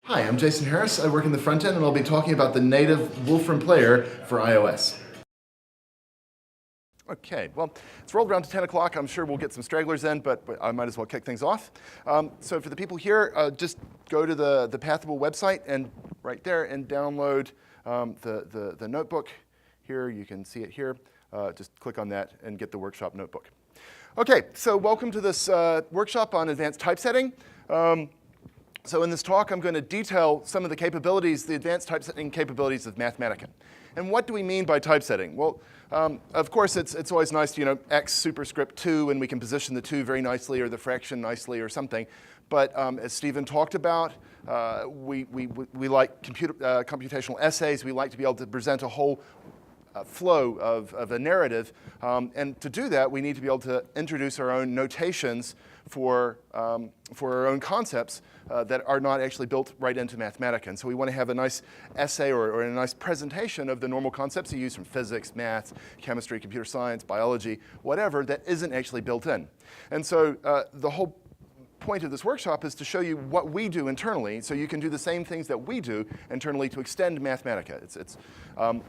Hi, I'm Jason Harris. I work in the front end, and I'll be talking about the native Wolfram player for iOS. Okay, well, it's rolled around to 10 o'clock. I'm sure we'll get some stragglers in, but I might as well kick things off. So for the people here, just go to the Pathable website and right there and download the notebook. Here, you can see it here. Just click on that and get the workshop notebook. Okay, so welcome to this workshop on advanced typesetting. So in this talk, I'm going to detail some of the capabilities, the advanced typesetting capabilities of Mathematica. And what do we mean by typesetting? Well, of course, it's always nice to, X superscript 2, and we can position the 2 very nicely, or the fraction nicely, or something. But as Stephen talked about, we like computational essays. We like to be able to present a whole flow of a narrative. And to do that, we need to be able to introduce our own notations for our own concepts that are not actually built right into Mathematica. And so we want to have a nice essay or a nice presentation of the normal concepts you use from physics, math, chemistry, computer science, biology, whatever, that isn't actually built in. And so the whole point of this workshop is to show you what we do internally, so you can do the same things that we do internally to extend Mathematica.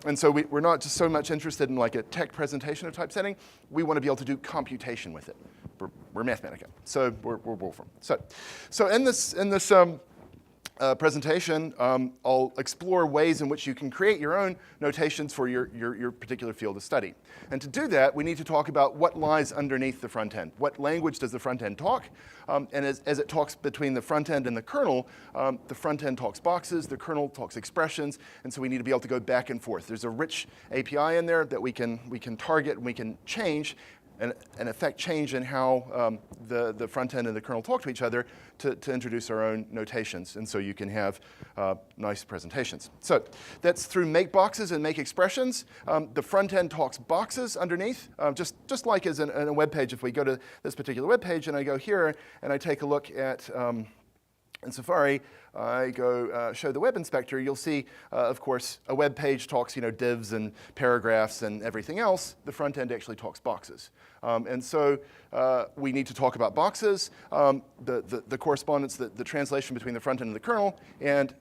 And so we're not just so much interested in like a tech presentation of typesetting. We want to be able to do computation with it. We're Mathematica, so we're Wolfram. So in this presentation, I'll explore ways in which you can create your own notations for your particular field of study. And to do that, we need to talk about what lies underneath the front end. What language does the front end talk? And as it talks between the front end and the kernel, the front end talks boxes, the kernel talks expressions, and so we need to be able to go back and forth. There's a rich API in there that we can target and we can change, and affect change in how the front end and the kernel talk to each other to introduce our own notations. And so you can have nice presentations. So that's through make boxes and make expressions. The front end talks boxes underneath, just like as in a web page. If we go to this particular web page and I go here and I take a look at in Safari, I go show the web inspector, you'll see, of course, a web page talks, divs and paragraphs and everything else. The front end actually talks boxes. And so we need to talk about boxes, the correspondence, the translation between the front end and the kernel, and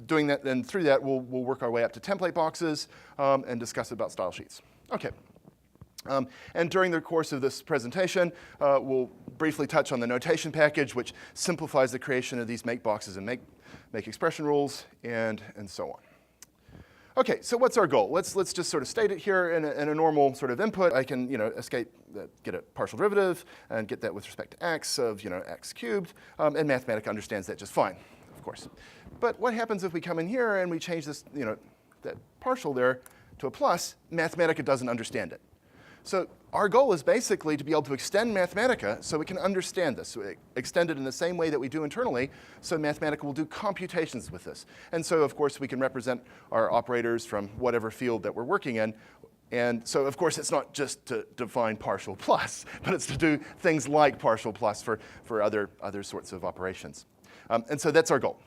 doing that, and through that, we'll work our way up to template boxes and discuss about style sheets. Okay. And during the course of this presentation, we'll briefly touch on the notation package, which simplifies the creation of these make boxes and make expression rules, and so on. Okay, so what's our goal? Let's just sort of state it here in a normal sort of input. I can get a partial derivative and get that with respect to x of x cubed, and Mathematica understands that just fine, of course. But what happens if we come in here and we change this, that partial there to a plus? Mathematica doesn't understand it. So our goal is basically to be able to extend Mathematica so we can understand this. So extend it in the same way that we do internally, so Mathematica will do computations with this. And so, of course, we can represent our operators from whatever field that we're working in. And so, of course, it's not just to define partial plus, but it's to do things like partial plus for other sorts of operations. And so that's our goal.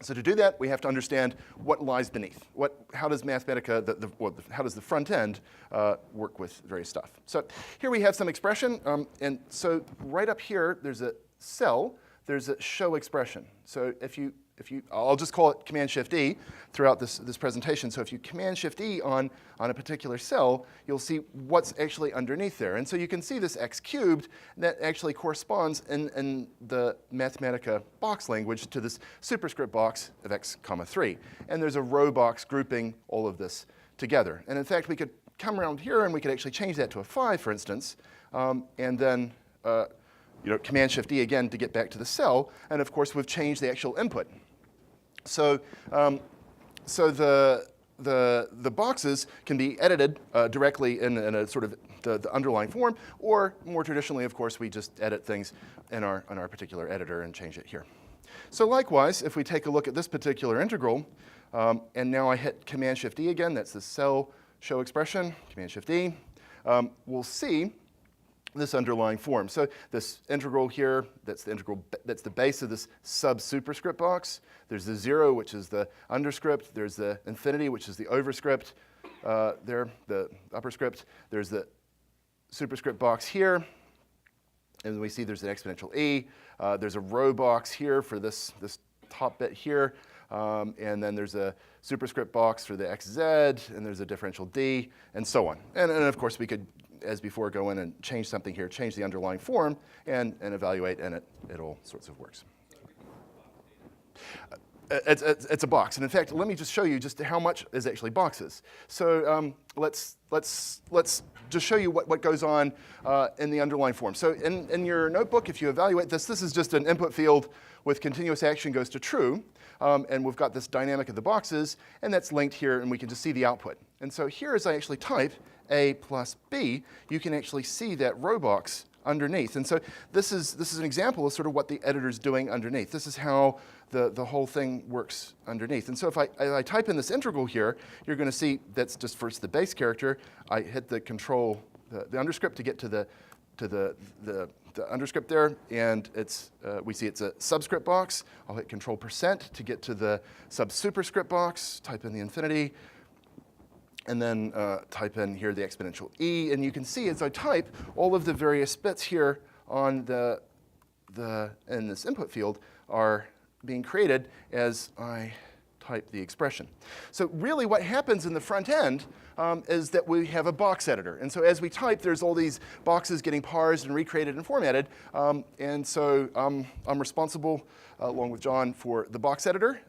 So to do that, we have to understand what lies beneath. How does Mathematica, how does the front end work with various stuff? So here we have some expression. And so right up here, there's a cell. There's a show expression. So I'll just call it Command-Shift-E throughout this presentation. So if you Command-Shift-E on a particular cell, you'll see what's actually underneath there. And so you can see this x cubed that actually corresponds in the Mathematica box language to this superscript box of x comma 3. And there's a row box grouping all of this together. And in fact, we could come around here and we could actually change that to a 5, for instance, and then Command-Shift-E again to get back to the cell. And of course, we've changed the actual input. So the boxes can be edited directly in a sort of the underlying form, or more traditionally, of course, we just edit things in our particular editor and change it here. So likewise, if we take a look at this particular integral, and now I hit Command-Shift-E again, that's the cell show expression, Command-Shift-E, we'll see this underlying form. So this integral here, that's the base of this sub-superscript box. There's the 0, which is the underscript. There's the infinity, which is the overscript. The upper script. There's the superscript box here. And we see there's an exponential e. There's a row box here for this top bit here, and then there's a superscript box for the XZ, and there's a differential D, and so on. And of course, we could, as before, go in and change something here, change the underlying form, and evaluate, and it all sorts of works. It's a box, and in fact, let me just show you just how much is actually boxes. So let's just show you what goes on in the underlying form. So in your notebook, if you evaluate this is just an input field with continuous action goes to true, and we've got this dynamic of the boxes, and that's linked here, and we can just see the output. And so here, as I actually type A plus B, you can actually see that row box underneath. And so this is an example of sort of what the editor's doing underneath. This is how the whole thing works underneath. And so if I type in this integral here, you're going to see that's just first the base character. I hit the control, the underscript to get to the underscript there, and we see it's a subscript box. I'll hit control % to get to the subsuperscript box, type in the infinity, and then type in here the exponential E, and you can see as I type, all of the various bits here on in this input field are being created as I type the expression. So really what happens in the front end is that we have a box editor. And so as we type, there's all these boxes getting parsed and recreated and formatted. And so I'm responsible, along with John, for the box editor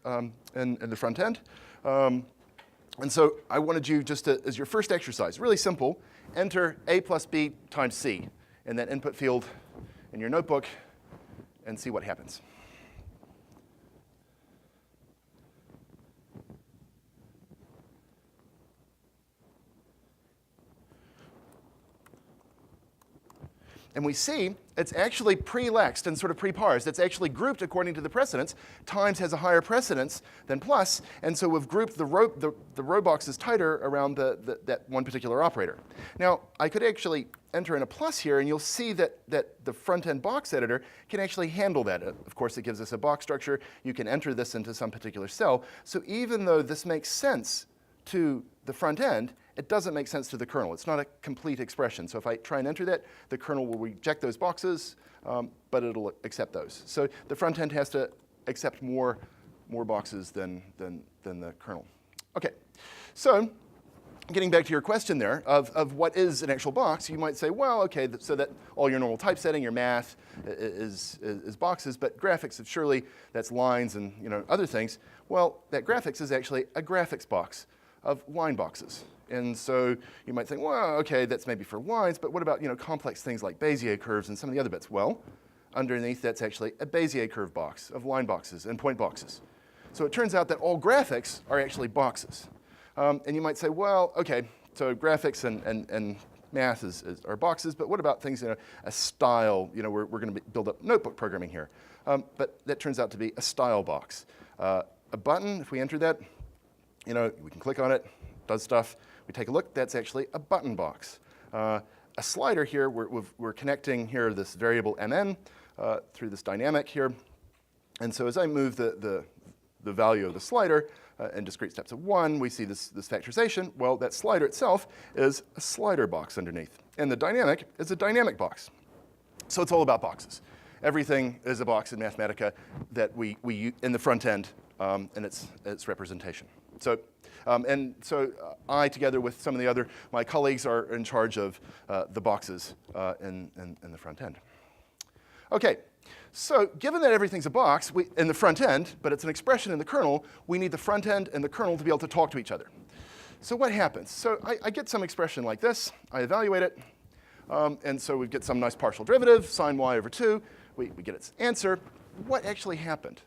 in the front end. And so I wanted you just to, as your first exercise, really simple, enter A plus B times C in that input field in your notebook and see what happens. And we see it's actually pre-lexed and sort of pre-parsed. It's actually grouped according to the precedence. Times has a higher precedence than plus, and so we've grouped the row boxes tighter around that one particular operator. Now, I could actually enter in a plus here, and you'll see that the front-end box editor can actually handle that. Of course, it gives us a box structure. You can enter this into some particular cell. So even though this makes sense to the front end, it doesn't make sense to the kernel. It's not a complete expression. So if I try and enter that, the kernel will reject those boxes, but it'll accept those. So the front end has to accept more boxes than the kernel. OK, so getting back to your question there of what is an actual box, you might say, well, OK, so that all your normal typesetting, your math is boxes, but graphics, surely that's lines and other things. Well, that graphics is actually a graphics box of line boxes. And so you might think, well, OK, that's maybe for lines, but what about complex things like Bezier curves and some of the other bits? Well, underneath, that's actually a Bezier curve box of line boxes and point boxes. So it turns out that all graphics are actually boxes. And you might say, well, OK, so graphics and math are boxes, but what about things, a style? We're going to build up notebook programming here. But that turns out to be a style box. A button, if we enter that, we can click on it, does stuff. We take a look, that's actually a button box. A slider here, we're connecting here this variable mn through this dynamic here. And so as I move the value of the slider in discrete steps of 1, we see this factorization. Well, that slider itself is a slider box underneath. And the dynamic is a dynamic box. So it's all about boxes. Everything is a box in Mathematica that we in the front end and its representation. So, I, together with some of my colleagues, are in charge of the boxes in the front end. OK, so given that everything's a box in the front end, but it's an expression in the kernel, we need the front end and the kernel to be able to talk to each other. So what happens? So I get some expression like this. I evaluate it. And so we get some nice partial derivative, sine y over 2. We get its answer. What actually happened?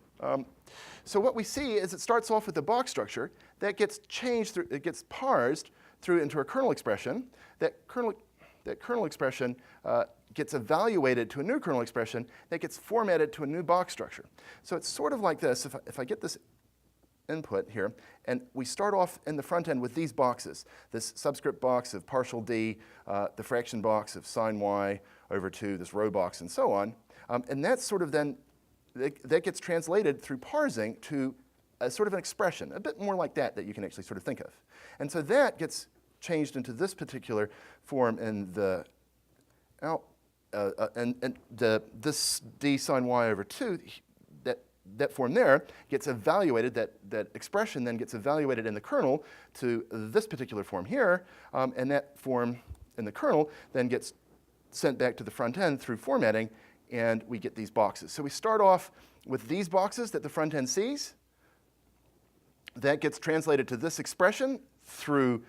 So what we see is it starts off with a box structure that gets changed through, it gets parsed through into a kernel expression. That kernel expression gets evaluated to a new kernel expression that gets formatted to a new box structure. So it's sort of like this. If I get this input here, and we start off in the front end with these boxes, this subscript box of partial d, the fraction box of sine y over 2, this row box, and so on. And that's sort of then that gets translated through parsing to a sort of an expression, a bit more like that you can actually sort of think of. And so that gets changed into this particular form in this d sine y over 2, that form there gets evaluated, that expression then gets evaluated in the kernel to this particular form here, and that form in the kernel then gets sent back to the front end through formatting, and we get these boxes. So we start off with these boxes that the front end sees. That gets translated to this expression through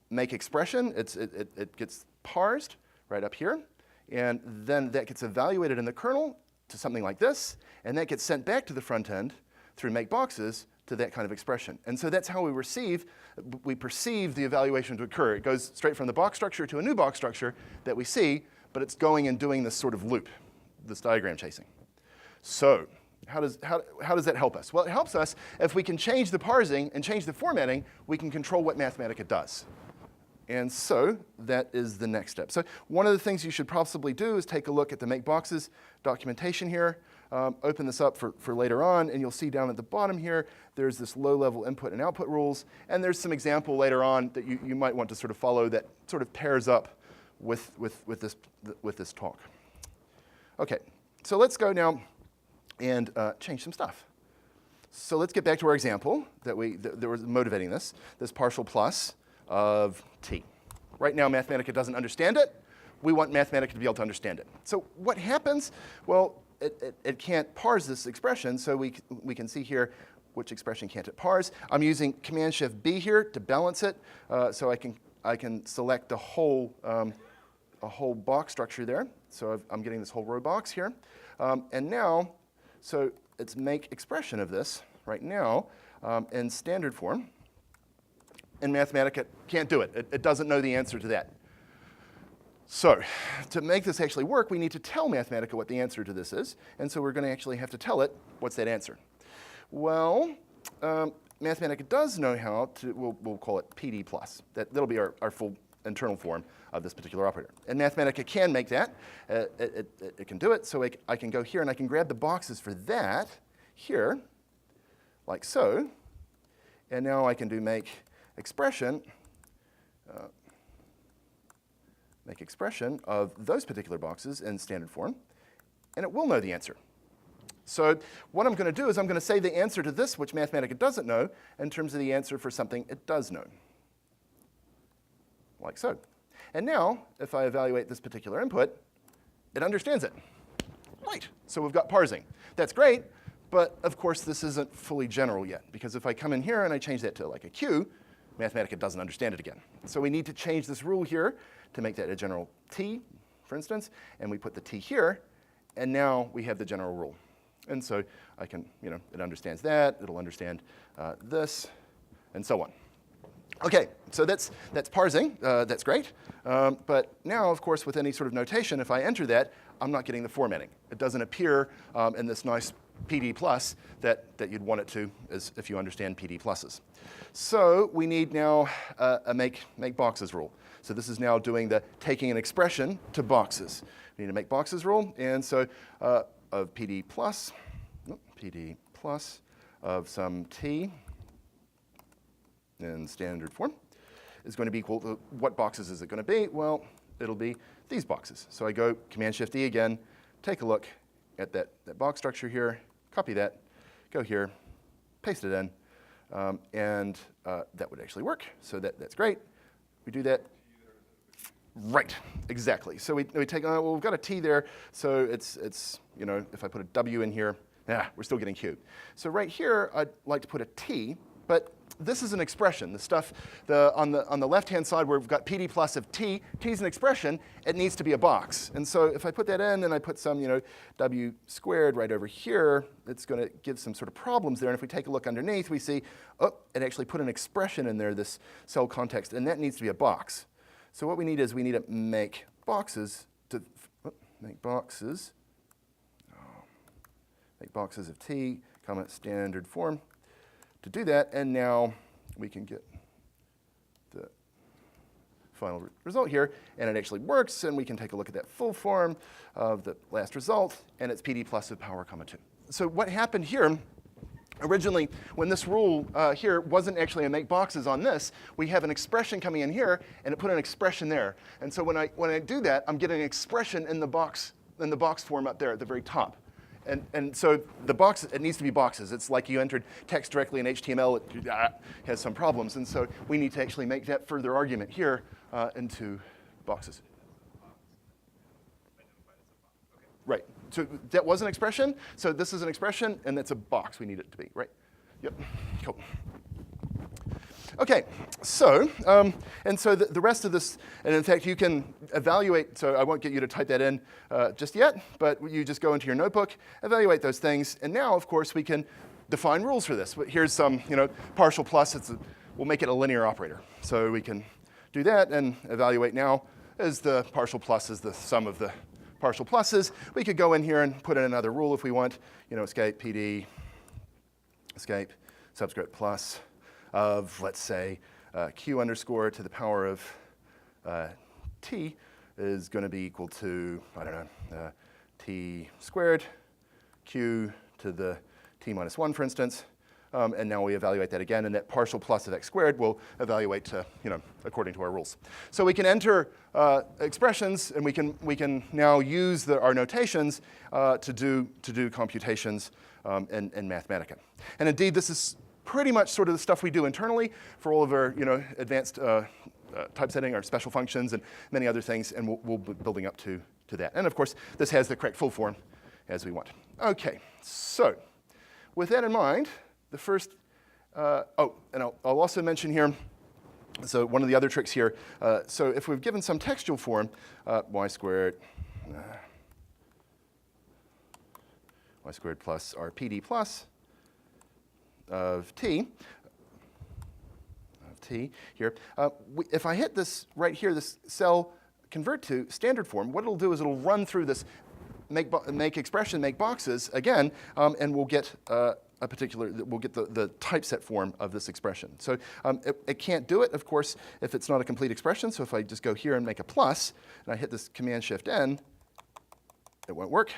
make expression. It gets parsed right up here, and then that gets evaluated in the kernel to something like this, and that gets sent back to the front end through make boxes to that kind of expression. And so that's how we perceive the evaluation to occur. It goes straight from the box structure to a new box structure that we see, but it's going and doing this sort of loop, this diagram chasing. So how does that help us? Well, it helps us if we can change the parsing and change the formatting, we can control what Mathematica does. And so that is the next step. So one of the things you should possibly do is take a look at the make boxes documentation here, open this up for later on, and you'll see down at the bottom here, there's this low-level input and output rules, and there's some example later on that you might want to sort of follow that sort of pairs up with this talk. Okay, so let's go now and change some stuff. So let's get back to our example that was motivating this partial plus of t. Right now, Mathematica doesn't understand it. We want Mathematica to be able to understand it. So what happens? Well, it can't parse this expression, so we can see here which expression can't it parse. I'm using Command-Shift-B here to balance it, so I can select a whole box structure there. So I'm getting this whole row box here. And now, so it's make expression of this right now in standard form. And Mathematica can't do it. It doesn't know the answer to that. So to make this actually work, we need to tell Mathematica what the answer to this is. And so we're going to actually have to tell it, what's that answer? Well, Mathematica does know how to, we'll call it PD+. That'll be our full internal form of this particular operator. And Mathematica can make that. It can do it. So I can go here and I can grab the boxes for that here, like so. And now I can do make expression of those particular boxes in standard form, and it will know the answer. So what I'm going to do is I'm going to say the answer to this, which Mathematica doesn't know, in terms of the answer for something it does know, like so. And now, if I evaluate this particular input, it understands it. Right, so we've got parsing. That's great, but of course this isn't fully general yet, because if I come in here and I change that to like a Q, Mathematica doesn't understand it again. So we need to change this rule here to make that a general T, for instance, and we put the T here, and now we have the general rule. And so I can, it understands that, it'll understand this, and so on. Okay, so that's parsing, that's great. But now, of course, with any sort of notation, if I enter that, I'm not getting the formatting. It doesn't appear in this nice PD plus that you'd want it to, as if you understand PD pluses. So we need now a make boxes rule. So this is now doing the taking an expression to boxes. We need a make boxes rule, and so of PD plus of some t in standard form is going to be equal to what boxes is it going to be? Well, it'll be these boxes. So I go Command-Shift-E again, take a look at that box structure here, copy that, go here, paste it in, and that would actually work. So that's great. We do that. Right, exactly. So we take, well, we've got a T there, so it's if I put a W in here, we're still getting Q. So right here, I'd like to put a T, but this is an expression. The stuff on the left-hand side where we've got PD plus of T, T is an expression, it needs to be a box. And so if I put that in and I put some W squared right over here, it's going to give some sort of problems there. And if we take a look underneath, we see, oh, it actually put an expression in there, this cell context, and that needs to be a box. So what we need is we need to make boxes of T, standard form to do that, and now we can get the final result here, and it actually works, and we can take a look at that full form of the last result, and it's PD plus of power comma 2. So what happened here, originally, when this rule here wasn't actually a make boxes on this, we have an expression coming in here, and it put an expression there. And so when I do that, I'm getting an expression in the box form up there at the very top. And so the box, it needs to be boxes. It's like you entered text directly in HTML, it has some problems. And so we need to actually make that further argument here into boxes. Right. So that was an expression. So this is an expression, and that's a box we need it to be, right? Yep. Cool. OK, so, and so the rest of this, and in fact, you can evaluate, so I won't get you to type that in just yet, but you just go into your notebook, evaluate those things, and now, of course, we can define rules for this. Here's some, partial plus, we'll make it a linear operator. So we can do that and evaluate now as the partial plus is the sum of the partial pluses. We could go in here and put in another rule if we want, escape PD, escape subscript plus of, let's say, q underscore to the power of t is going to be equal to, I don't know, t squared, q to the t minus 1, for instance. And now we evaluate that again, and that partial plus of x squared will evaluate to, according to our rules. So we can enter expressions, and we can now use our notations to do computations in Mathematica. And indeed, this is pretty much sort of the stuff we do internally for all of our advanced typesetting, our special functions, and many other things, and we'll be building up to that. And of course, this has the correct full form as we want. OK, so with that in mind, the first, and I'll also mention here, so one of the other tricks here, so if we've given some textual form, y squared plus our PD plus of t here, if I hit this right here, this cell convert to standard form, what it'll do is it'll run through this make expression, make boxes again, and we'll get we'll get the typeset form of this expression. So it can't do it, of course, if it's not a complete expression. So if I just go here and make a plus, and I hit this Command-Shift-N, it won't work.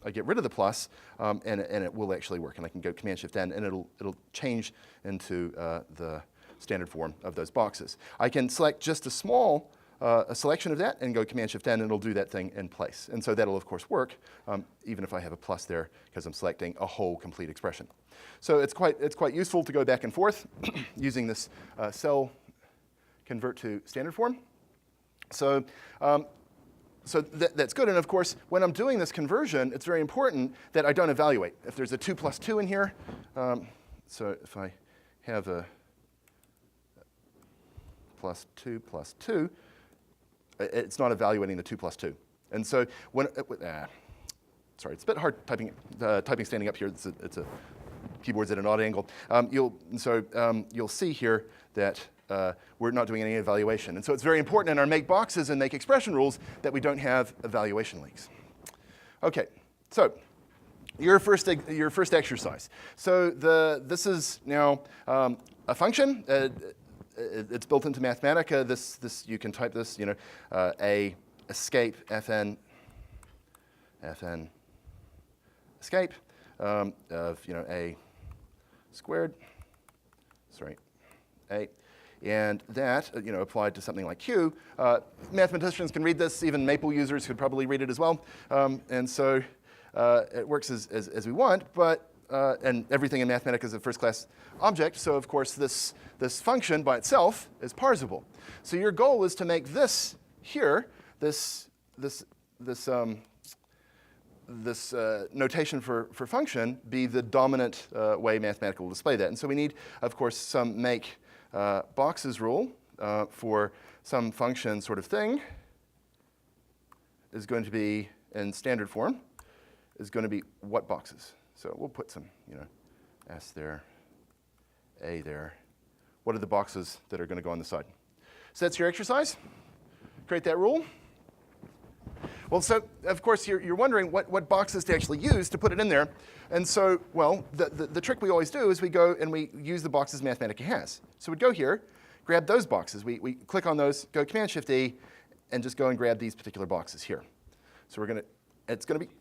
I get rid of the plus, and it will actually work. And I can go Command-Shift-N, and it'll change into the standard form of those boxes. I can select just a small a selection of that and go Command-Shift-N, and it'll do that thing in place. And so that'll, of course, work, even if I have a plus there, because I'm selecting a whole complete expression. So it's quite useful to go back and forth using this cell convert to standard form. So that's good. And of course, when I'm doing this conversion, it's very important that I don't evaluate. If there's a 2 plus 2 in here, so if I have a plus 2, it's not evaluating the 2 plus 2. And so when, sorry, it's a bit hard typing standing up here. It's a keyboard's at an odd angle. You'll see here that we're not doing any evaluation. And so it's very important in our make boxes and make expression rules that we don't have evaluation leaks. OK, so your first exercise. So this is now a function. It's built into Mathematica. This you can type this, a escape fn escape of a squared, sorry, a, and that applied to something like q. Mathematicians can read this. Even Maple users could probably read it as well. And so it works as we want, but and everything in Mathematica is a first-class object. So of course, this function by itself is parsable. So your goal is to make this here, this notation for function be the dominant way Mathematica will display that. And so we need, of course, some make boxes rule for some function sort of thing is going to be in standard form is going to be what boxes. So we'll put some, S there, A there. What are the boxes that are going to go on the side? So that's your exercise. Create that rule. Well, so of course you're wondering what boxes to actually use to put it in there. And so, well, the trick we always do is we go and we use the boxes Mathematica has. So we'd go here, grab those boxes. We click on those, go Command-Shift-E, and just go and grab these particular boxes here. So it's going to be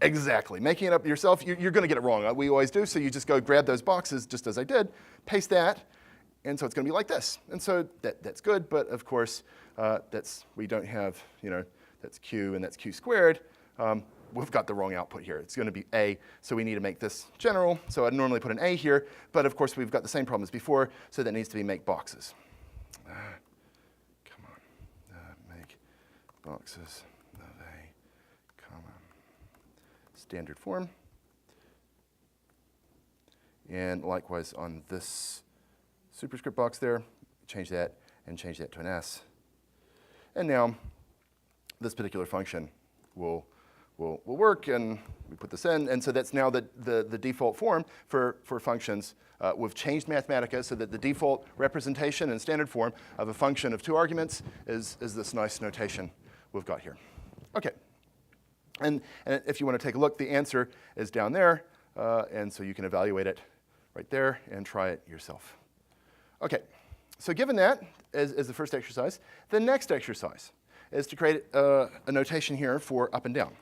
exactly. Making it up yourself, you're going to get it wrong. We always do. So you just go grab those boxes, just as I did, paste that, and so it's going to be like this. And so that's good, but of course, we don't have, that's q and that's q squared. we've got the wrong output here. It's going to be A, so we need to make this general. So I'd normally put an A here, but of course we've got the same problem as before, so that needs to be make boxes. Come on, make boxes of A, comma, standard form. And likewise on this superscript box there, change that and change that to an S. And now this particular function will work, and we put this in. And so that's now the default form for functions. We've changed Mathematica so that the default representation in standard form of a function of 2 arguments is this nice notation we've got here. OK. And if you want to take a look, the answer is down there. And so you can evaluate it right there and try it yourself. OK. So given that as the first exercise, the next exercise is to create a notation here for up and down.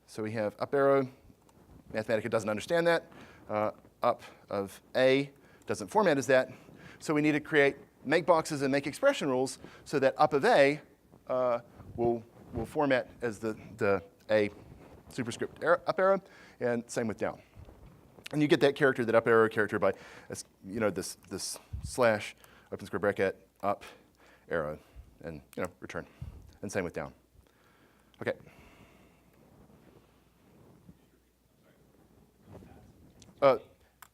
So we have up arrow. Mathematica doesn't understand that. Up of A doesn't format as that. So we need to create make boxes and make expression rules so that up of A will format as the A superscript up arrow, and same with down. And you get that character, that up arrow character, by this slash open square bracket up arrow, and return, and same with down. Okay.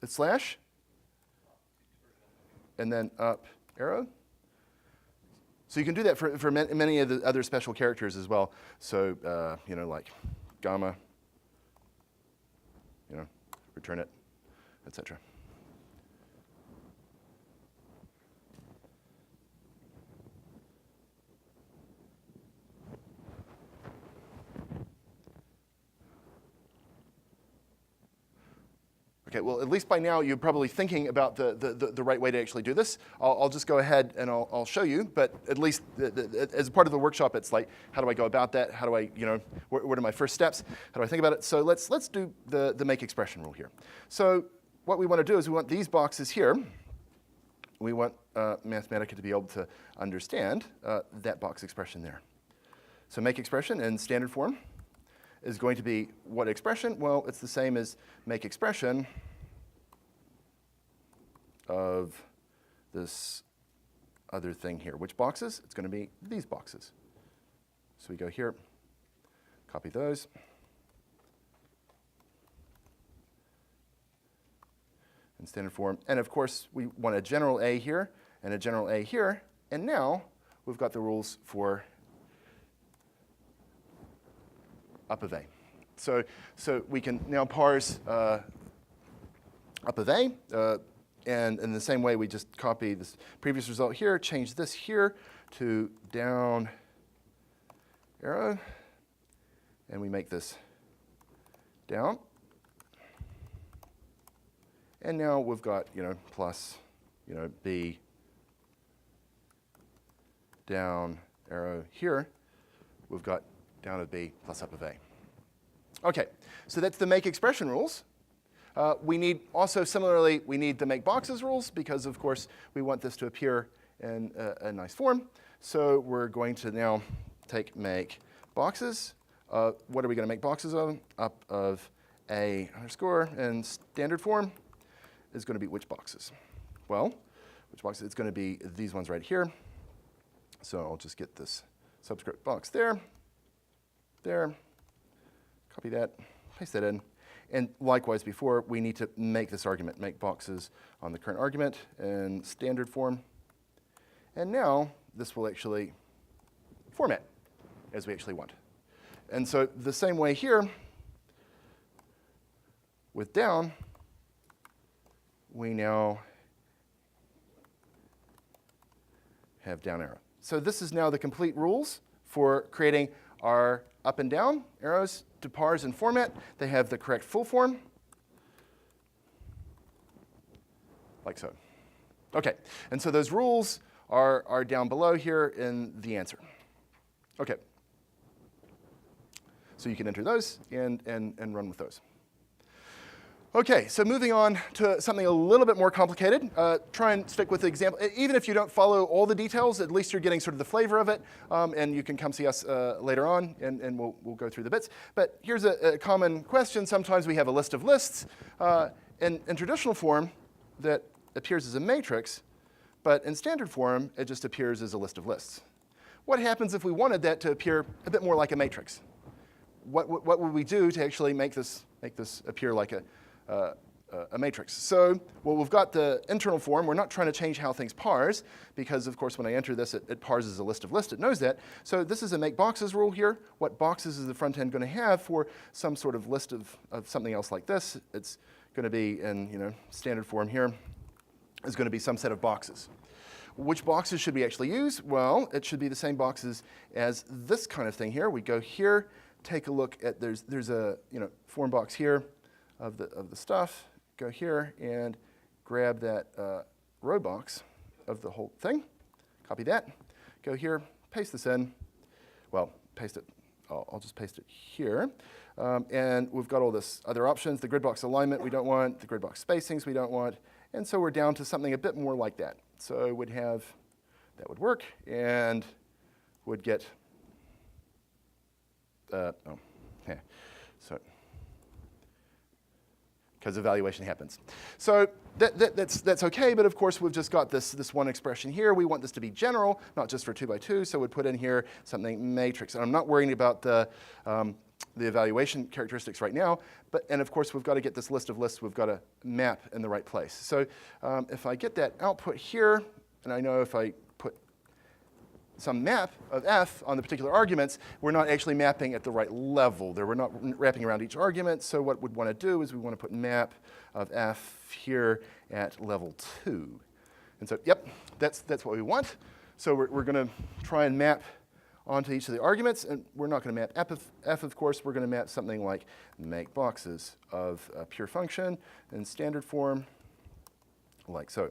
It's slash, and then up arrow. So you can do that for many of the other special characters as well. So like gamma, return it, etc. Okay, well, at least by now you're probably thinking about the right way to actually do this. I'll just go ahead and I'll show you, but at least as a part of the workshop, it's like, how do I go about that? How do I, what are my first steps? How do I think about it? So let's do the make expression rule here. So what we want to do is we want these boxes here. We want Mathematica to be able to understand that box expression there. So make expression in standard form is going to be what expression? Well, it's the same as make expression of this other thing here. Which boxes? It's going to be these boxes. So we go here, copy those. In standard form. And of course, we want a general A here and a general A here. And now we've got the rules for up of A. So we can now parse up of A, and in the same way we just copy this previous result here, change this here to down arrow, and we make this down. And now we've got plus B down arrow here. We've got down of B plus up of A. OK, so that's the make expression rules. We need also, similarly, we need the make boxes rules because, of course, we want this to appear in a nice form. So we're going to now take make boxes. What are we going to make boxes of? Up of A underscore, and standard form is going to be which boxes? Well, which boxes? It's going to be these ones right here. So I'll just get this subscript box there. There, copy that, paste that in. And likewise before, we need to make this argument, make boxes on the current argument in standard form. And now this will actually format as we actually want. And so the same way here, with down, we now have down arrow. So this is now the complete rules for creating our up and down arrows to parse and format. They have the correct full form, like so. OK, and so those rules are down below here in the answer. OK, so you can enter those and run with those. Okay, so moving on to something a little bit more complicated. Try and stick with the example. Even if you don't follow all the details, at least you're getting sort of the flavor of it, and you can come see us later on, and we'll go through the bits. But here's a common question. Sometimes we have a list of lists in traditional form that appears as a matrix, but in standard form, it just appears as a list of lists. What happens if we wanted that to appear a bit more like a matrix? What would we do to actually make this appear like a matrix? So, well, we've got the internal form. We're not trying to change how things parse, because, of course, when I enter this, it parses a list of lists. It knows that. So this is a make boxes rule here. What boxes is the front end going to have for some sort of list of something else like this? It's going to be in standard form here. Is going to be some set of boxes. Which boxes should we actually use? Well, it should be the same boxes as this kind of thing here. We go here, take a look at, there's a form box here of the stuff. Go here and grab that row box of the whole thing. Copy that. Go here, paste this in. Well, paste it. I'll just paste it here. And we've got all this other options. The grid box alignment we don't want. The grid box spacings we don't want. And so we're down to something a bit more like that. So we'd have, that would work, and would get, so, because evaluation happens. So that's okay, but of course we've just got this one expression here. We want this to be general, not just for 2 by 2, so we'd put in here something matrix. And I'm not worrying about the evaluation characteristics right now, and of course we've got to get this list of lists, we've got to map in the right place. So if I get that output here, and I know if I put some map of f on the particular arguments, we're not actually mapping at the right level. We're not wrapping around each argument, so what we'd want to do is we want to put map of f here at level 2. And so, yep, that's what we want. So we're going to try and map onto each of the arguments, and we're not going to map f, of course. We're going to map something like make boxes of a pure function in standard form, like so.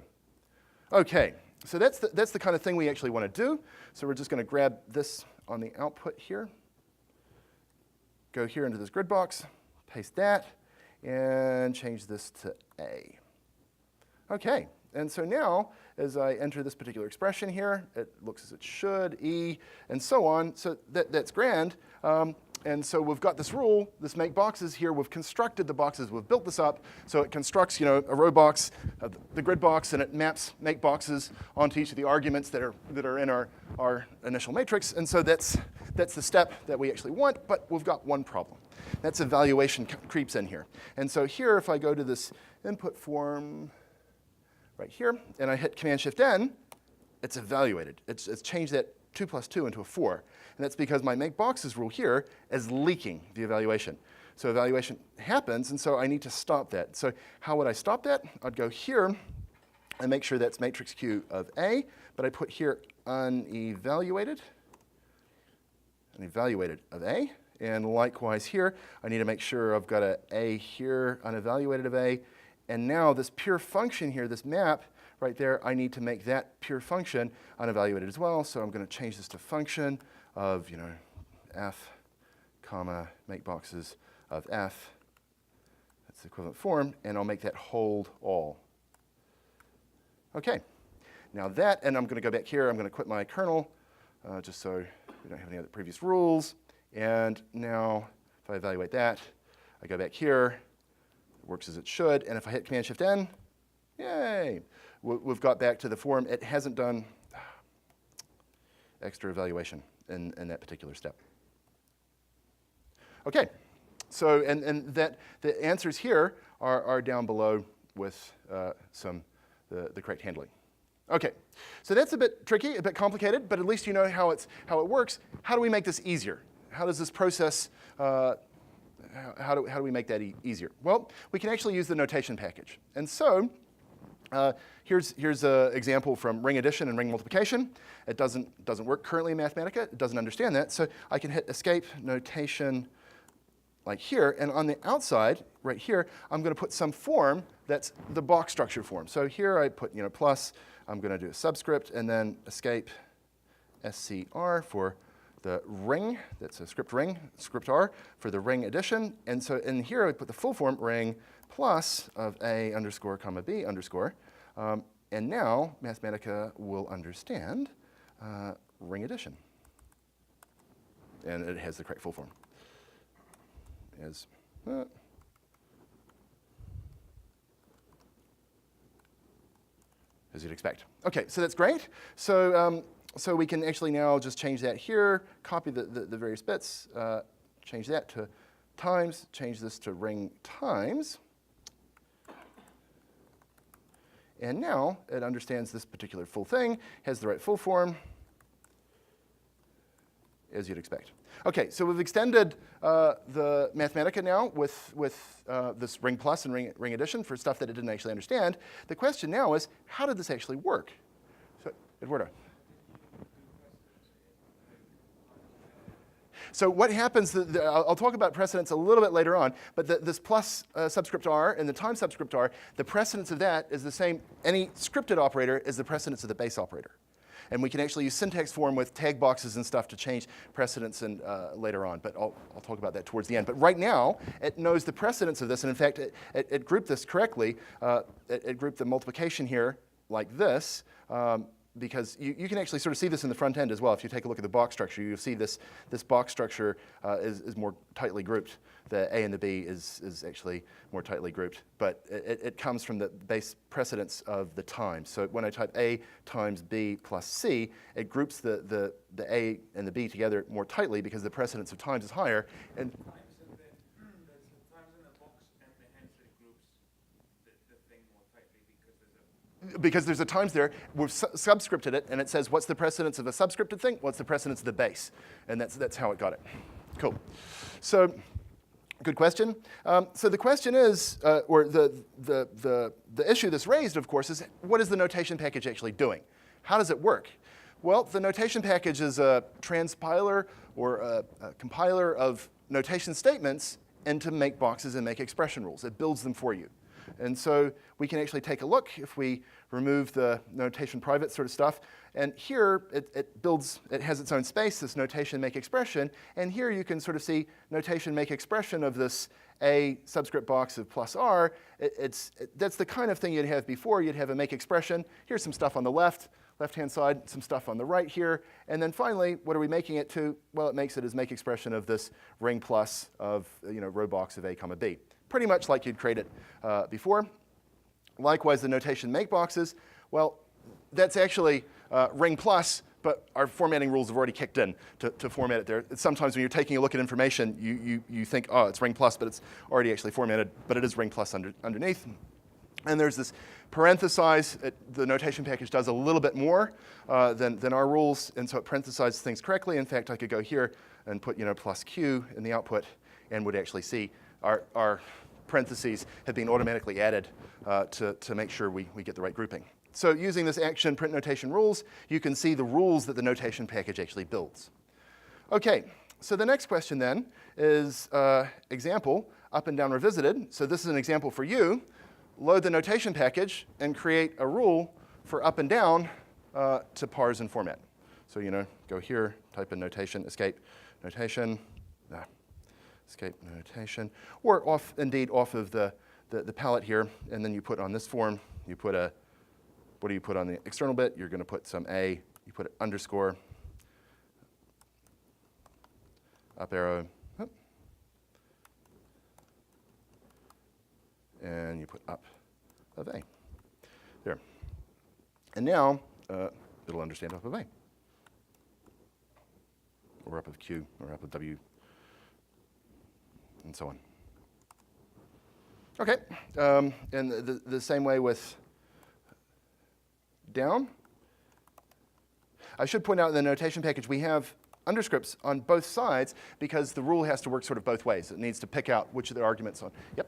Okay, so that's the kind of thing we actually want to do. So we're just going to grab this on the output here, go here into this grid box, paste that, and change this to A. Okay. And so now, as I enter this particular expression here, it looks as it should, E, and so on. So that's grand. And so we've got this rule, this make boxes here. We've constructed the boxes. We've built this up. So it constructs, a row box, the grid box, and it maps make boxes onto each of the arguments that are in our initial matrix. And so that's the step that we actually want. But we've got one problem. That's evaluation creeps in here. And so here, if I go to this input form right here, and I hit Command-Shift-N, it's evaluated. It's changed that 2 plus 2 into a 4. And that's because my make boxes rule here is leaking the evaluation. So evaluation happens, and so I need to stop that. So how would I stop that? I'd go here and make sure that's matrix Q of A, but I put here unevaluated of A. And likewise here, I need to make sure I've got a A here, unevaluated of A. And now this pure function here, this map right there, I need to make that pure function unevaluated as well. So I'm going to change this to function of, f, comma, make boxes of f. That's the equivalent form. And I'll make that hold all. OK. Now that, and I'm going to go back here. I'm going to quit my kernel, just so we don't have any other previous rules. And now if I evaluate that, I go back here. Works as it should, and if I hit Command-Shift-N, yay, we've got back to the form. It hasn't done extra evaluation in that particular step. Okay, so and the answers here are down below with the correct handling. Okay, so that's a bit tricky, a bit complicated, but at least you know how it works. How do we make this easier? How does this process how do we make that easier? Well, we can actually use the notation package. And so here's an example from ring addition and ring multiplication. It doesn't work currently in Mathematica. It doesn't understand that. So I can hit escape notation like here. And on the outside, right here, I'm going to put some form that's the box structure form. So here I put plus. I'm going to do a subscript and then escape SCR for the ring, that's a script ring, script R, for the ring addition. And so in here, I put the full form ring plus of A underscore comma B underscore. And now Mathematica will understand ring addition. And it has the correct full form. As you'd expect. Okay, so that's great. So, so we can actually now just change that here, copy the various bits, change that to times, change this to ring times. And now it understands this particular full thing, has the right full form, as you'd expect. Okay, so we've extended the Mathematica now with this ring plus and ring addition for stuff that it didn't actually understand. The question now is, how did this actually work? So, Eduardo. So what happens, I'll talk about precedence a little bit later on, but this plus subscript r and the time subscript r, the precedence of that is the same, any scripted operator is the precedence of the base operator. And we can actually use syntax form with tag boxes and stuff to change precedence and, later on, but I'll talk about that towards the end. But right now, it knows the precedence of this, and in fact, it grouped this correctly. It grouped the multiplication here like this, because you can actually sort of see this in the front end as well. If you take a look at the box structure, you'll see this box structure is more tightly grouped. The A and the B is actually more tightly grouped. But it comes from the base precedence of the times. So when I type A times B plus C, it groups the A and the B together more tightly because the precedence of times is higher. And because there's a times there, we've subscripted it, and it says, what's the precedence of a subscripted thing? What's the precedence of the base? And that's how it got it. Cool. So, good question. So the question is, or the issue that's raised, of course, is what is the notation package actually doing? How does it work? Well, the notation package is a transpiler or a compiler of notation statements into make boxes and make expression rules. It builds them for you. And so we can actually take a look if we remove the notation private sort of stuff. And here it builds, it has its own space, this notation make expression. And here you can sort of see notation make expression of this A subscript box of plus R. That's the kind of thing you'd have before. You'd have a make expression. Here's some stuff on the left-hand side, some stuff on the right here. And then finally, what are we making it to? Well, it makes it as make expression of this ring plus of row box of A comma B. Pretty much like you'd create it before. Likewise, the notation make boxes, well, that's actually ring plus, but our formatting rules have already kicked in to format it there. Sometimes when you're taking a look at information, you think, oh, it's ring plus, but it's already actually formatted, but it is ring plus underneath. And there's this parenthesize. The notation package does a little bit more than our rules, and so it parenthesizes things correctly. In fact, I could go here and put plus Q in the output and would actually see our parentheses have been automatically added to make sure we get the right grouping. So using this action print notation rules, you can see the rules that the notation package actually builds. Okay, so the next question then is example, up and down revisited. So this is an example for you. Load the notation package and create a rule for up and down to parse and format. So go here, type in notation, escape notation, escape notation, or indeed off of the palette here, and then you put on this form, you put what do you put on the external bit? You're going to put some A, you put an underscore, up arrow, and you put up of A. There. And now it'll understand up of A, or up of Q, or up of W, and so on. Okay, and the same way with down. I should point out in the notation package we have underscripts on both sides because the rule has to work sort of both ways. It needs to pick out which of the arguments on. Yep.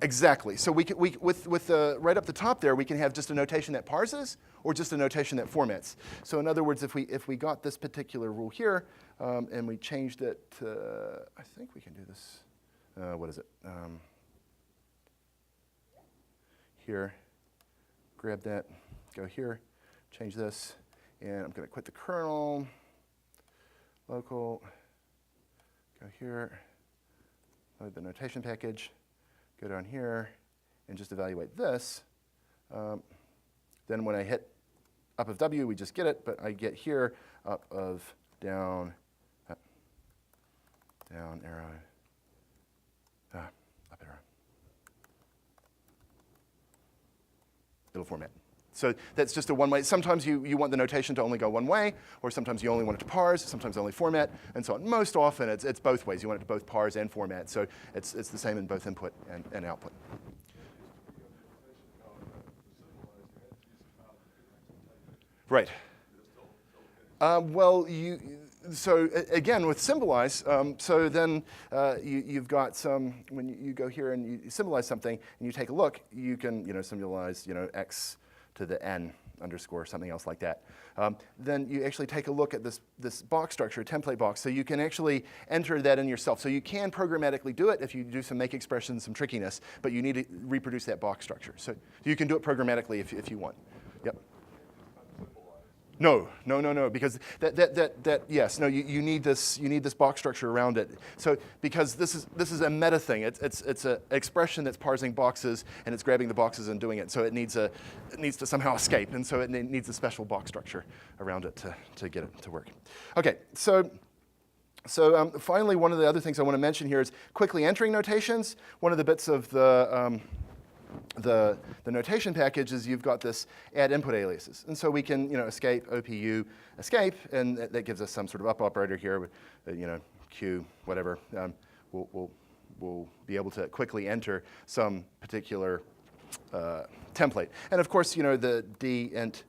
Exactly. So with right up the top there, we can have just a notation that parses or just a notation that formats. So in other words, if we got this particular rule here and we changed it to, I think we can do this. What is it? Here, grab that, go here, change this, and I'm going to quit the kernel, local, go here, load the notation package, go down here, and just evaluate this. Then when I hit up of W, we just get it, but I get here up of down, down arrow, up arrow. It'll format. So that's just a one-way. Sometimes you want the notation to only go one way, or sometimes you only want it to parse, sometimes only format, and so on. Most often, it's both ways. You want it to both parse and format, so it's the same in both input and output. Right. Well, so again, with symbolize, so then you've got some, when you go here and you symbolize something and you take a look, you can symbolize x to the n underscore something else like that. Then you actually take a look at this box structure, template box, so you can actually enter that in yourself. So you can programmatically do it if you do some make expressions, some trickiness, but you need to reproduce that box structure. So you can do it programmatically if you want. Yep. No, because you need this box structure around it. So because this is a meta thing, it's an expression that's parsing boxes and it's grabbing the boxes and doing it. So it needs to somehow escape, and so it needs a special box structure around it to get it to work. Okay, so finally, one of the other things I want to mention here is quickly entering notations. One of the bits of the notation package is you've got this add input aliases. And so we can escape, OPU, escape, and that gives us some sort of up operator here with Q, whatever. We'll be able to quickly enter some particular template. And of course, the dint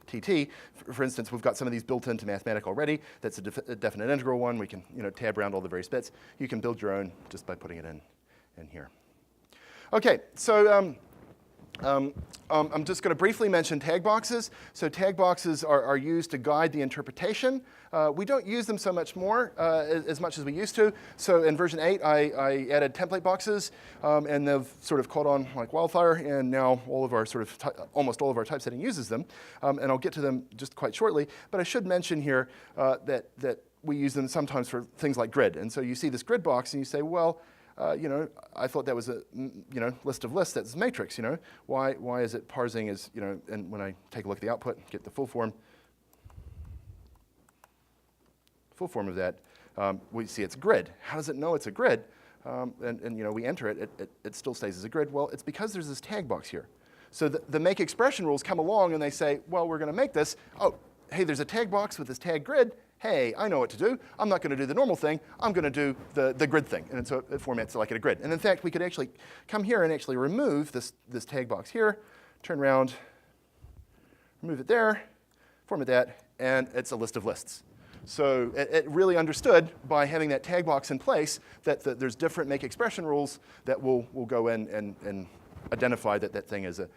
TT, for instance, we've got some of these built into Mathematica already. That's a definite integral one. We can tab around all the various bits. You can build your own just by putting it in here. Okay, so I'm just going to briefly mention tag boxes. So tag boxes are used to guide the interpretation. We don't use them so much more, as much as we used to. So in version 8, I added template boxes, and they've sort of caught on like wildfire, and now all of our almost all of our typesetting uses them. And I'll get to them just quite shortly. But I should mention here that we use them sometimes for things like grid. And so you see this grid box, and you say, well, I thought that was a list of lists. That's matrix. Why is it parsing as And when I take a look at the output, get the full form of that, we see it's a grid. How does it know it's a grid? And we enter it. It still stays as a grid. Well, it's because there's this tag box here. So the make expression rules come along and they say, well, we're going to make this. Oh, hey, there's a tag box with this tag grid. Hey, I know what to do. I'm not going to do the normal thing. I'm going to do the grid thing. And so it formats it like a grid. And in fact, we could actually come here and actually remove this tag box here, turn around, remove it there, format that, and it's a list of lists. So it really understood by having that tag box in place that there's different make expression rules that will go in and identify that thing is a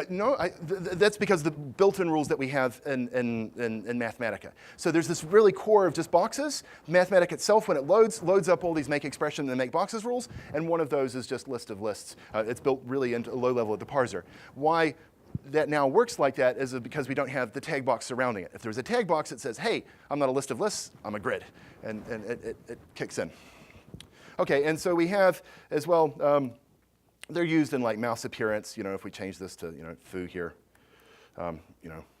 no, that's because the built-in rules that we have in Mathematica. So there's this really core of just boxes. Mathematica itself, when it loads up all these make expression and make boxes rules, and one of those is just list of lists. It's built really into a low level of the parser. Why that now works like that is because we don't have the tag box surrounding it. If there's a tag box that says, hey, I'm not a list of lists, I'm a grid, and it kicks in. Okay, and so we have as well, they're used in like mouse appearance. If we change this to foo here,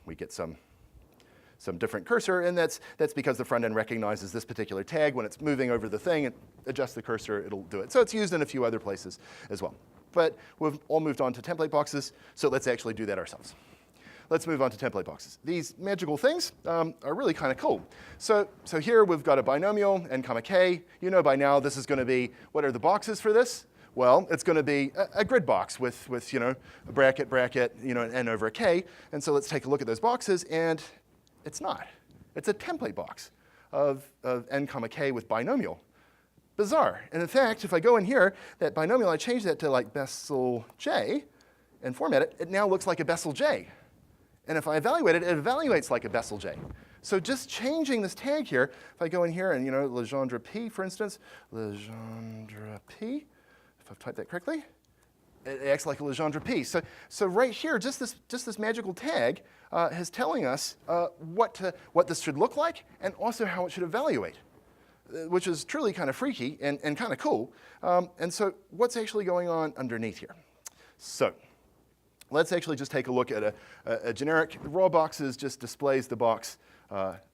we get some different cursor, and that's because the front end recognizes this particular tag. When it's moving over the thing, it adjusts the cursor, it'll do it. So it's used in a few other places as well. But we've all moved on to template boxes, so let's actually do that ourselves. Let's move on to template boxes. These magical things are really kind of cool. So here we've got a binomial, n comma k. By now this is going to be, what are the boxes for this? Well, it's going to be a grid box with a bracket, an n over a k. And so let's take a look at those boxes, and it's not. It's a template box of n comma k with binomial. Bizarre. And in fact, if I go in here, that binomial, I change that to like Bessel J and format it, it now looks like a Bessel J. And if I evaluate it, it evaluates like a Bessel J. So just changing this tag here, if I go in here and Legendre P, for instance, Legendre P, if I've typed that correctly, it acts like a Legendre P. So right here, just this magical tag is telling us what this should look like and also how it should evaluate, which is truly kind of freaky and kind of cool. And so what's actually going on underneath here? So let's actually just take a look at a generic raw boxes just displays the box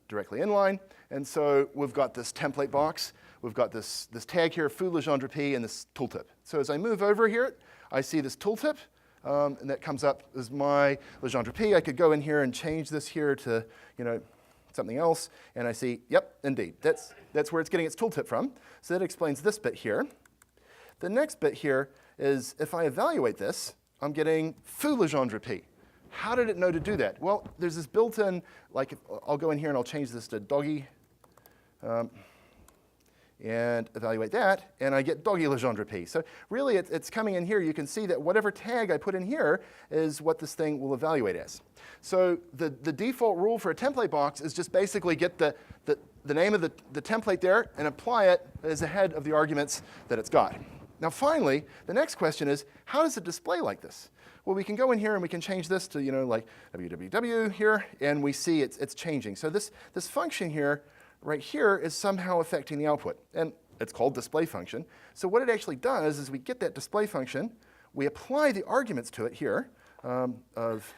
directly inline. And so we've got this template box. We've got this tag here, foo Legendre P, and this tooltip. So as I move over here, I see this tooltip, and that comes up as my Legendre P. I could go in here and change this here to, something else, and I see, yep, indeed, that's where it's getting its tooltip from. So that explains this bit here. The next bit here is if I evaluate this, I'm getting foo Legendre P. How did it know to do that? Well, there's this built-in, like, I'll go in here and I'll change this to doggy, and evaluate that, and I get doggy Legendre P. So really, it's coming in here. You can see that whatever tag I put in here is what this thing will evaluate as. So the default rule for a template box is just basically get the name of the template there and apply it as a head of the arguments that it's got. Now finally, the next question is, how does it display like this? Well, we can go in here and we can change this to, like www here, and we see it's changing. So this function here, right here, is somehow affecting the output. And it's called display function. So what it actually does is we get that display function, we apply the arguments to it here of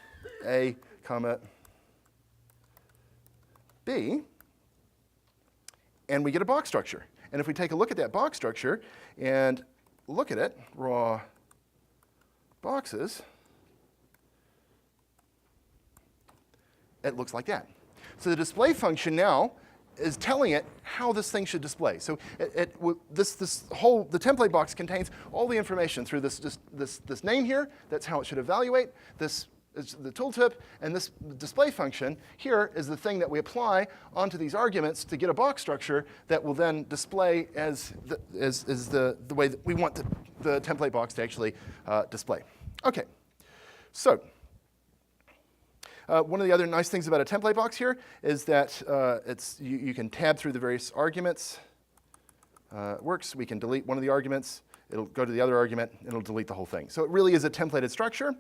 A, comma, B, and we get a box structure. And if we take a look at that box structure and look at it, raw boxes, it looks like that. So the display function now is telling it how this thing should display. So the template box contains all the information through this name here. That's how it should evaluate. This is the tooltip, and this display function here is the thing that we apply onto these arguments to get a box structure that will then display as the way that we want the template box to actually display. Okay, so one of the other nice things about a template box here is that you can tab through the various arguments. Works. We can delete one of the arguments. It'll go to the other argument, and it'll delete the whole thing. So it really is a templated structure.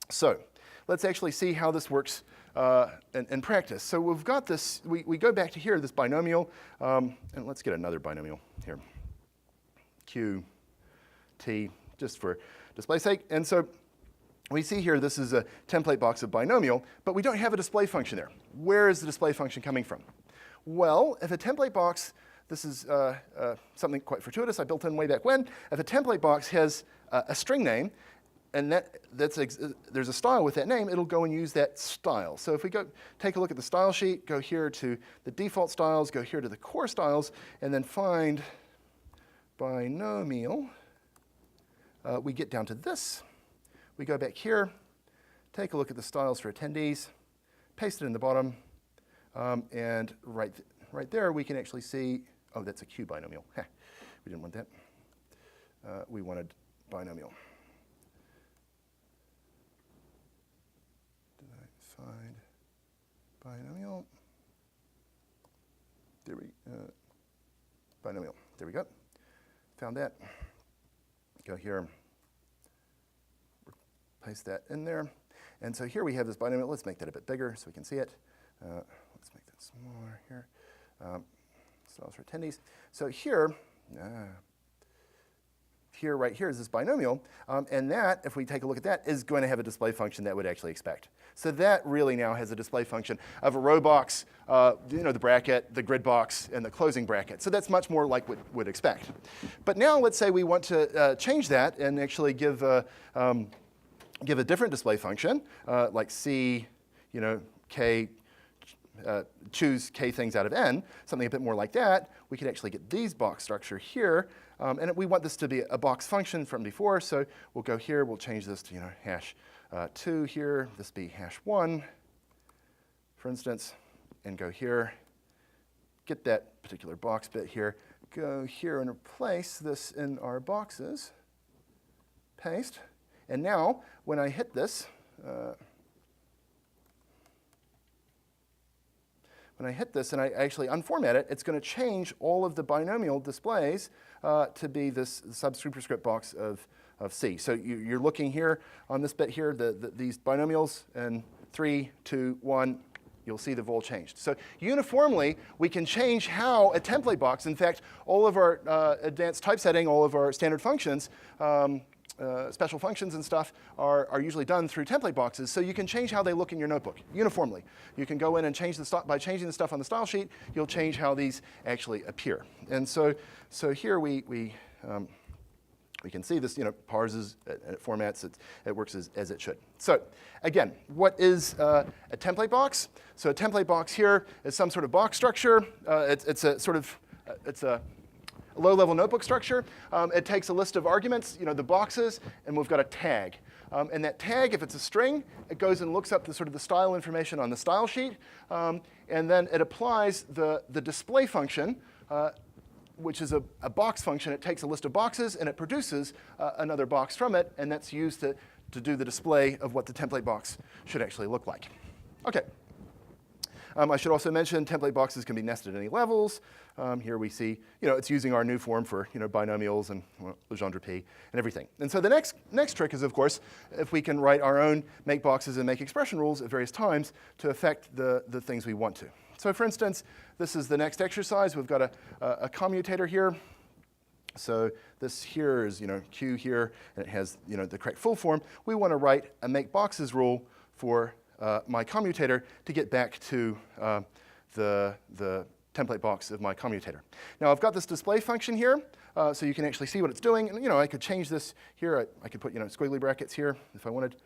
So let's actually see how this works in practice. So we've got this. We go back to here, this binomial, and let's get another binomial here. Q, T, just for display's sake. And so we see here this is a template box of binomial, but we don't have a display function there. Where is the display function coming from? Well, if a template box, this is something quite fortuitous I built in way back when. If a template box has a string name, and there's a style with that name, it'll go and use that style. So if we go take a look at the style sheet, go here to the default styles, go here to the core styles, and then find binomial, we get down to this. We go back here, take a look at the styles for attendees, paste it in the bottom, and right there we can actually see, oh, that's a Q binomial. Heh, we didn't want that. We wanted binomial. Did I find binomial? Binomial. There we go. Found that. Go here. Paste that in there. And so here we have this binomial. Let's make that a bit bigger so we can see it. Let's make that smaller here. Styles for attendees. So here, right here is this binomial. And that, if we take a look at that, is going to have a display function that would actually expect. So that really now has a display function of a row box, the bracket, the grid box, and the closing bracket. So that's much more like what we'd expect. But now let's say we want to change that and actually give a different display function, like C, K, choose K things out of N, something a bit more like that. We could actually get these box structure here. And we want this to be a box function from before, so we'll go here, we'll change this to hash 2 here, this be hash 1, for instance, and go here, get that particular box bit here, go here and replace this in our boxes, paste, and now when I hit this, and I actually unformat it, it's going to change all of the binomial displays to be this subsuperscript box of C. So you're looking here on this bit here, these binomials, and 3, 2, 1, you'll see they've all changed. So uniformly, we can change how a template box, in fact, all of our advanced typesetting, all of our standard functions, special functions and stuff are usually done through template boxes, so you can change how they look in your notebook uniformly. You can go in and change by changing the stuff on the style sheet, you'll change how these actually appear. And so here we can see this, parses, it formats, it works as it should. So again, what is a template box? So a template box here is some sort of box structure. It's a low-level notebook structure. It takes a list of arguments, the boxes, and we've got a tag. And that tag, if it's a string, it goes and looks up the style information on the style sheet, and then it applies the display function, which is a box function. It takes a list of boxes and it produces another box from it, and that's used to do the display of what the template box should actually look like. Okay. I should also mention template boxes can be nested at any levels. Here we see, it's using our new form for, binomials and Legendre P and everything. And so the next trick is, of course, if we can write our own make boxes and make expression rules at various times to affect the things we want to. So for instance, this is the next exercise. We've got a commutator here. So this here is, Q here, and it has, the correct full form. We want to write a make boxes rule for my commutator to get back to the template box of my commutator. Now I've got this display function here, so you can actually see what it's doing. And I could change this here. I could put squiggly brackets here if I wanted,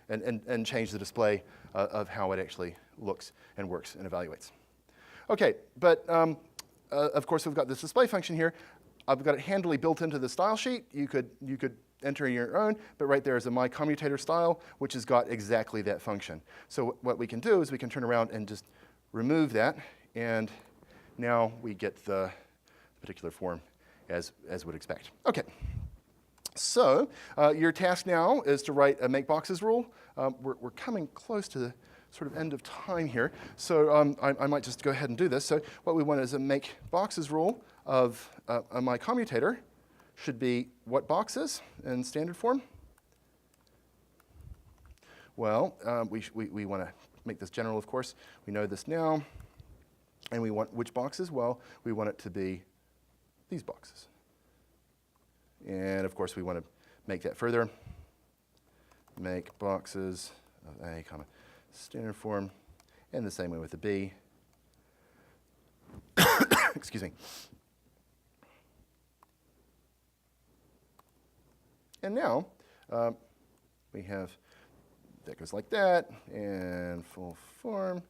and change the display of how it actually looks and works and evaluates. Okay, but of course we've got this display function here. I've got it handily built into the style sheet. You could enter your own, but right there is a my commutator style, which has got exactly that function. So what we can do is we can turn around and just remove that, and now we get the particular form as would expect. Okay. So your task now is to write a make boxes rule. We're coming close to the sort of end of time here, so I might just go ahead and do this. So what we want is a make boxes rule of my commutator should be what boxes in standard form? Well, we want to make this general, of course. We know this now. And we want which boxes? Well, we want it to be these boxes. And of course, we want to make that further. Make boxes of A, comma, standard form. And the same way with the B. Excuse me. And now we have, that goes like that, and full form.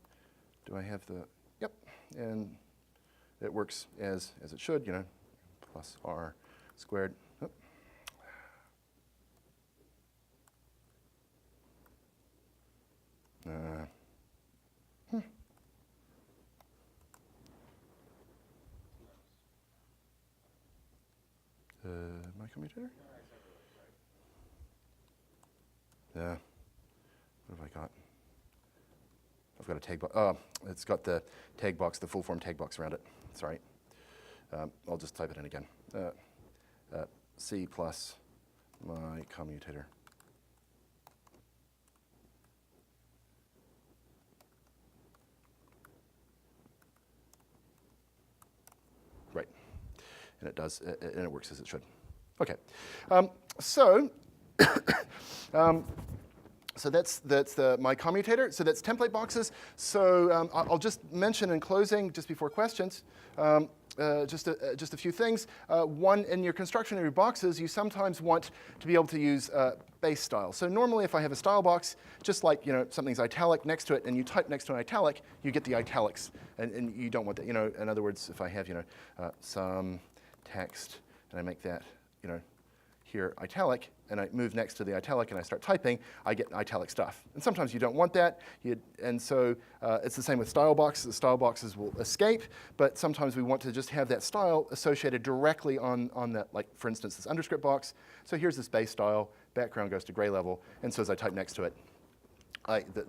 Do I have the, yep, and it works as it should, plus R squared. Oh. My commutator? Yeah. What have I got? I've got a tag box. Oh, it's got the tag box, the full form tag box around it. Sorry. I'll just type it in again. C plus my commutator. Right. And it does, and it works as it should. Okay. So that's my commutator. So that's template boxes. So I'll just mention in closing, just before questions, just a few things. One, in your construction of your boxes, you sometimes want to be able to use base style. So normally, if I have a style box, just like something's italic next to it, and you type next to an italic, you get the italics, and you don't want that. In other words, if I have some text and I make that here italic, and I move next to the italic and I start typing, I get italic stuff. And sometimes you don't want that, and so it's the same with style boxes. The style boxes will escape, but sometimes we want to just have that style associated directly on that, like for instance, this underscript box. So here's this base style, background goes to gray level, and so as I type next to it,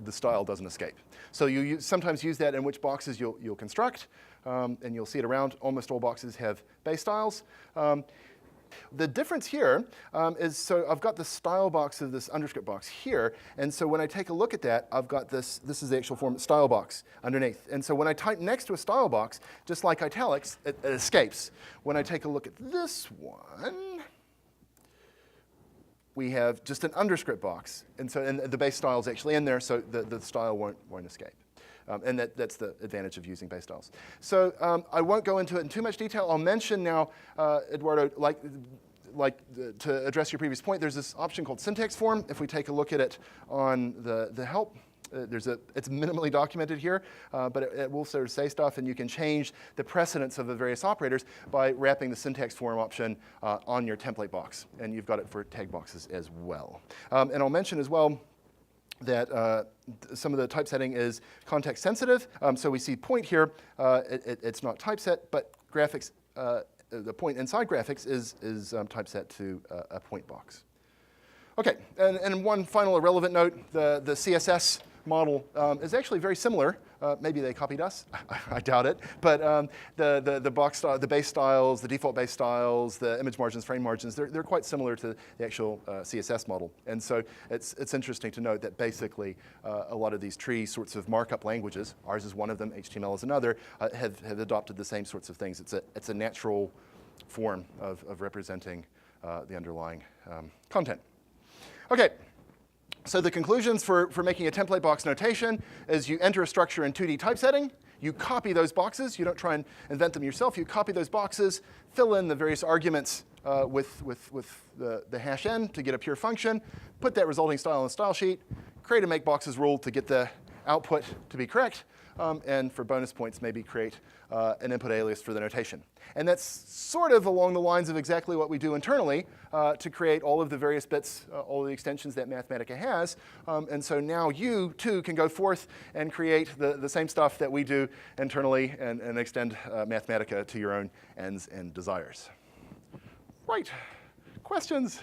the style doesn't escape. So you sometimes use that in which boxes you'll construct, and you'll see it around. Almost all boxes have base styles. The difference here is, so I've got the style box of this underscript box here, and so when I take a look at that, I've got this is the actual form style box underneath. And so when I type next to a style box, just like italics, it escapes. When I take a look at this one, we have just an underscript box. And so the base style is actually in there, so the style won't escape. And that's the advantage of using base styles. So I won't go into it in too much detail. I'll mention now, Eduardo, to address your previous point, there's this option called syntax form. If we take a look at it on the help, it's minimally documented here, but it will sort of say stuff, and you can change the precedence of the various operators by wrapping the syntax form option on your template box. And you've got it for tag boxes as well. And I'll mention as well that some of the typesetting is context sensitive. So we see point here. It's not typeset, but graphics, the point inside graphics is typeset to a point box. OK, and one final irrelevant note, the CSS model is actually very similar. Maybe they copied us. I doubt it. But the box style, the base styles, the default base styles, the image margins, frame margins, they're quite similar to the actual CSS model. And so it's interesting to note that basically a lot of these tree sorts of markup languages, ours is one of them, HTML is another, have adopted the same sorts of things. It's a natural form of representing the underlying content. OK. So the conclusions for making a template box notation is you enter a structure in 2D typesetting, you copy those boxes, you don't try and invent them yourself, you copy those boxes, fill in the various arguments with the hash n to get a pure function, put that resulting style in the style sheet, create a make boxes rule to get the output to be correct, and for bonus points, maybe create an input alias for the notation. And that's sort of along the lines of exactly what we do internally to create all of the various bits, all of the extensions that Mathematica has. And so now you, too, can go forth and create the same stuff that we do internally and extend Mathematica to your own ends and desires. Right. Questions?